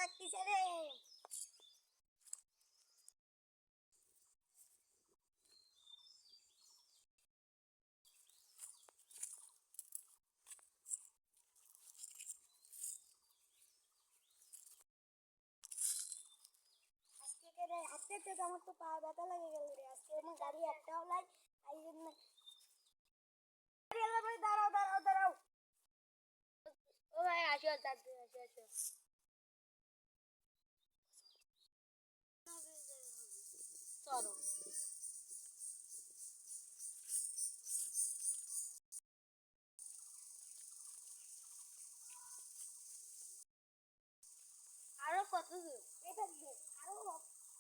লাগতেছে রে। আজকে রে হাঁটতে হাঁটতে আমার তো পা ব্যথা লেগে গেল রে। আজকে আমার গাড়ি একটাও নাই, এই জন্য দাঁড়াও দাঁড়াও দাঁড়াও। ও ভাই আসো, আসো আসো। চলো আরো কত দূর? এটা দূর, আরো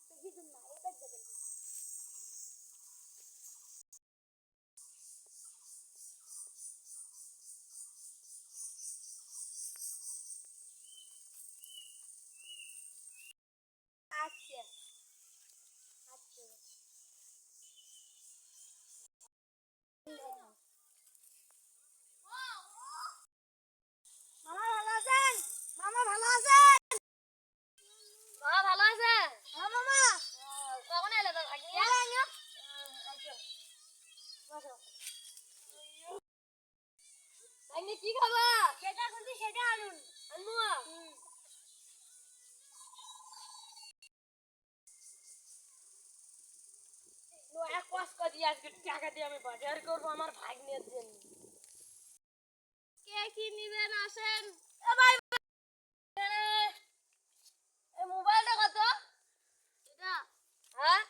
বেশি দূর না, এটা দেবেন। আচ্ছা আচ্ছা। মামা ভালো আছেন? মামা ভালো আছেন? মামা ভালো আছে? হ্যাঁ মামা। কখন এলে তো ভাগ্নি? আচ্ছা বসো। ভাগ্নি কি খাবা? সেটা খুঁজছি, সেটা আনুন। আনবো? এক কষ্ট দিয়ে আজকে টাকা দিয়ে আমি বাজার করবো আমার ভাগ্নের জন্য। কে কি নিবেন আসেন? ভাই এই মোবাইলটা কত? এটা হ্যাঁ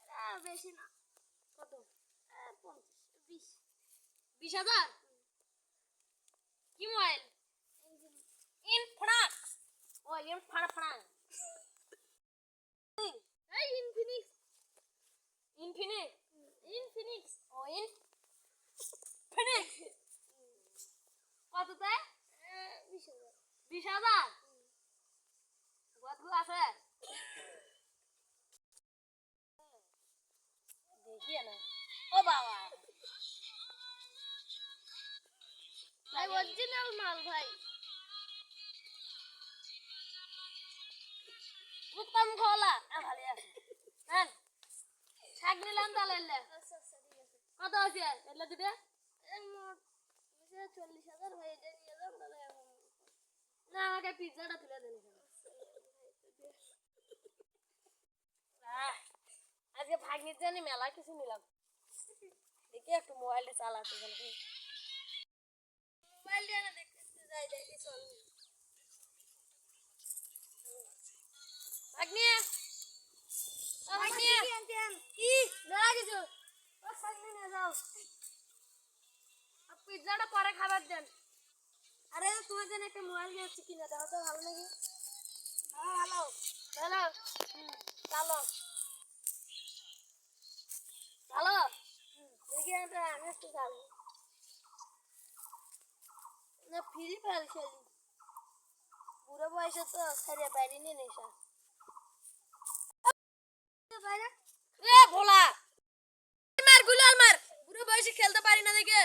এটা বেশি না। কত? 20,000? কি মোবাইল? ইনফিনিক্স। ও ইনফিনিক্স। এই ইনফিনিক্স। ইনফিনিক্স। ইনফিনিক্স। ও ইনফিনিক্স। কত তাই? 20,000। 20,000? কতগুলো আছে? দেখি না। ও বাবা ভাই অরিজিনাল মাল ভাই। উত্তম খোলা ভালো আছে। হ্যাঁ শাক নিলাম তাহলে। আচ্ছা আচ্ছা ঠিক আছে। কত আছে এলে দিবে? মোট 40,000 হয়ে যায়, নিয়ে যাও তাহলে। না আমাকে পিজ্জাটা তুলে দেন। আজকে ভাগ্নির জন্য মেলা কিছু নিলাম। দেখি একটু মোবাইলটা চালাতে গেলে মোবাইল দিয়ে না দেখতে যাই, দেখি চল। ভাগ্নি ভাগ্নি কি মেলা কিছু ভাগ্নি নিয়ে যাও। পিজ্জাটা পরে খাবার দেন। আরে তোমার জন্য একটা মোবাইল নিয়েছি, কিনে দাও তো ভালো নাকি? হ্যাঁ ভালো ভালো। চালো ভালো। দেখি আমি একটু চালো না, ফ্রি ফায়ার খেলি। বুড়ো বয়সে তো সারিয়া বাইরে নিয়ে নেশা বাইরে। এ ভোলা মার গুলাল মার, বুড়ো বয়সে খেলতে পারি না দেখে।